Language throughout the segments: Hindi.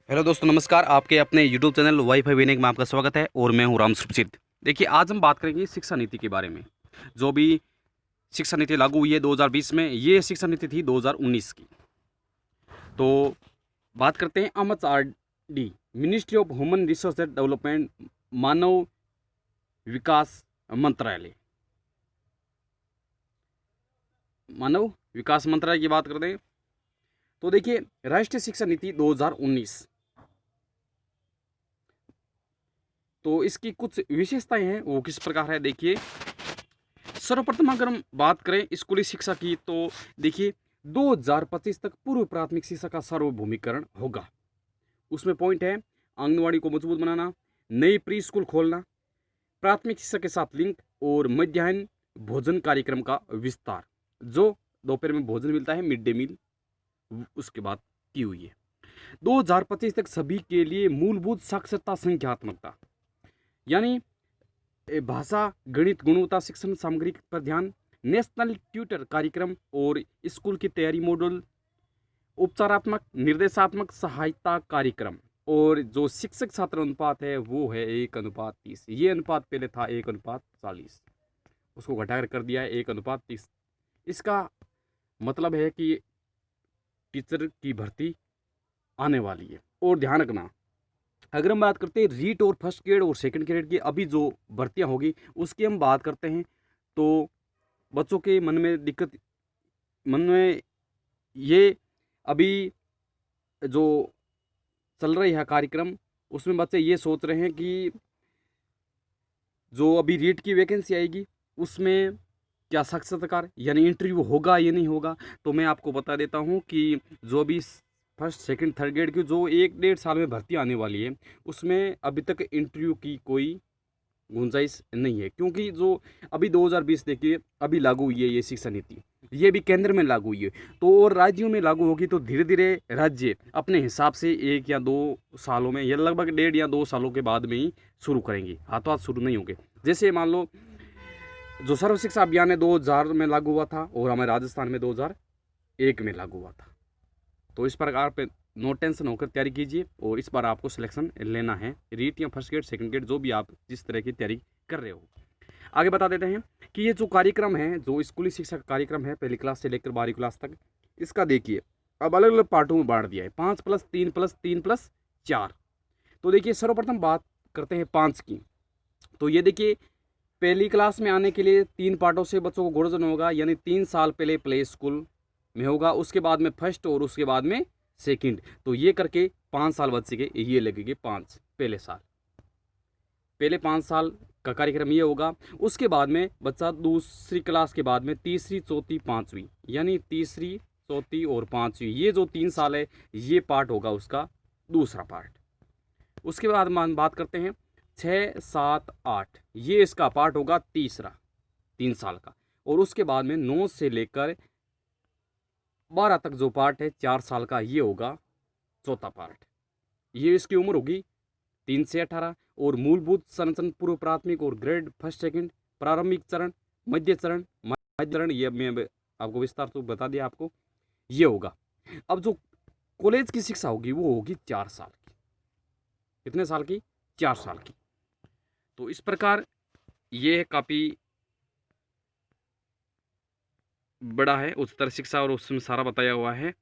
हेलो दोस्तों, नमस्कार। आपके अपने यूट्यूब चैनल वाईफाई विनिक में आपका स्वागत है और मैं हूं राम सुरजीत। देखिए, आज हम बात करेंगे शिक्षा नीति के बारे में। जो भी शिक्षा नीति लागू हुई है 2020 में, ये शिक्षा नीति थी 2019 की। तो बात करते हैं MHRD, ministry of human resource development, मानव विकास मंत्रालय। मानव विकास मंत्रालय की बात करते हैं तो देखिए, राष्ट्रीय शिक्षा नीति 2019, तो इसकी कुछ विशेषताएं हैं, वो किस प्रकार है देखिए। सर्वप्रथम अगर हम बात करें स्कूली शिक्षा की, तो देखिए 2025 तक पूर्व प्राथमिक शिक्षा का सार्वभौमिकरण होगा। उसमें पॉइंट है आंगनवाड़ी को मजबूत बनाना, नई प्री स्कूल खोलना, प्राथमिक शिक्षा के साथ लिंक और मध्याह्न भोजन कार्यक्रम का विस्तार। जो दोपहर में भोजन मिलता है, मिड डे मील, उसके बाद की हुई है। 2025 तक सभी के लिए मूलभूत साक्षरता संख्यात्मकता, यानी भाषा, गणित, गुणवत्ता शिक्षण सामग्री पर ध्यान, नेशनल ट्यूटर कार्यक्रम और स्कूल की तैयारी मॉडल, उपचारात्मक निर्देशात्मक सहायता कार्यक्रम, और जो शिक्षक छात्र अनुपात है वो है 1:30। ये अनुपात पहले था 1:40, उसको घटाकर कर दिया है 1:30। इसका मतलब है कि टीचर की भर्ती आने वाली है। और ध्यान रखना, अगर हम बात करते हैं रीट और फर्स्ट ग्रेड और सेकंड ग्रेड की अभी जो भर्तियां होगी उसकी हम बात करते हैं, तो बच्चों के मन में ये अभी जो चल रही है कार्यक्रम, उसमें बच्चे ये सोच रहे हैं कि जो अभी रीट की वैकेंसी आएगी उसमें क्या साक्षात्कार यानी इंटरव्यू होगा या नहीं होगा। तो मैं आपको बता देता हूँ कि जो अभी फर्स्ट सेकंड थर्ड ग्रेड की जो 1-1.5 साल में भर्ती आने वाली है, उसमें अभी तक इंटरव्यू की कोई गुंजाइश नहीं है, क्योंकि जो अभी 2020 देखिए अभी लागू हुई है ये शिक्षा नीति, ये भी केंद्र में लागू हुई है। तो और राज्यों में लागू होगी तो धीरे धीरे राज्य अपने हिसाब से 1 या 2 सालों में या लगभग 1.5 या 2 सालों के बाद में ही शुरू करेंगे, हाथों हाथ शुरू नहीं होंगे। जैसे मान लो जो सर्व शिक्षा अभियान है 2000 में लागू हुआ था और हमारे राजस्थान में 2001 में लागू हुआ था। तो इस प्रकार पे नो टेंशन होकर तैयारी कीजिए, और इस बार आपको सिलेक्शन लेना है, रीट या फर्स्ट ग्रेड सेकंड ग्रेड जो भी आप जिस तरह की तैयारी कर रहे हो। आगे बता देते हैं कि ये जो कार्यक्रम है, जो स्कूली शिक्षा का कार्यक्रम है पहली क्लास से लेकर 12वीं क्लास तक, इसका देखिए अब अलग अलग पार्टों में बांट दिया है, 5+3+3+4। तो देखिए सर्वप्रथम बात करते हैं 5 की। तो ये देखिए पहली क्लास में आने के लिए 3 पार्टों से बच्चों को गुणन होगा, यानी 3 साल पहले प्ले स्कूल में होगा, उसके बाद में फर्स्ट और उसके बाद में सेकंड। तो ये करके 5 साल बच्चे के ये लगेंगे 5 पहले साल, पहले 5 साल का कार्यक्रम ये होगा। उसके बाद में बच्चा दूसरी क्लास के बाद में तीसरी चौथी पाँचवीं, यानी तीसरी चौथी और पाँचवीं, ये जो 3 साल है ये पार्ट होगा उसका दूसरा पार्ट। उसके बाद हम बात करते हैं 6, 7, 8, ये इसका पार्ट होगा तीसरा 3 साल का। और उसके बाद में 9 से लेकर 12 तक जो पार्ट है 4 साल का, ये होगा चौथा पार्ट। ये इसकी उम्र होगी 3 से 18। और मूलभूत संरचना पूर्व प्राथमिक और ग्रेड फर्स्ट सेकंड, प्रारंभिक चरण, मध्य चरण, ये मैं आपको विस्तार से बता दिया आपको, ये होगा। अब जो कॉलेज की शिक्षा होगी वो होगी 4 साल की। कितने साल की? 4 साल की। तो इस प्रकार ये काफ़ी बड़ा है उच्चतर शिक्षा, और उसमें सारा बताया हुआ है।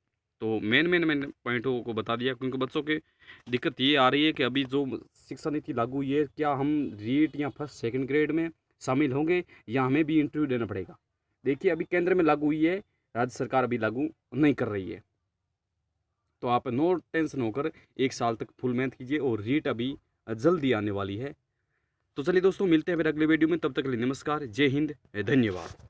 तो मेन पॉइंटों को बता दिया, क्योंकि बच्चों के दिक्कत ये आ रही है कि अभी जो शिक्षा नीति लागू हुई है, क्या हम रीट या फर्स्ट सेकंड ग्रेड में शामिल होंगे या हमें भी इंटरव्यू देना पड़ेगा। देखिए अभी केंद्र में लागू हुई है, राज्य सरकार अभी लागू नहीं कर रही है। तो आप नो टेंशन होकर 1 साल तक फुल मेहनत कीजिए, और रीट अभी जल्दी आने वाली है। तो चलिए दोस्तों, मिलते हैं फिर अगले वीडियो में, तब तक के लिए नमस्कार, जय हिंद, धन्यवाद।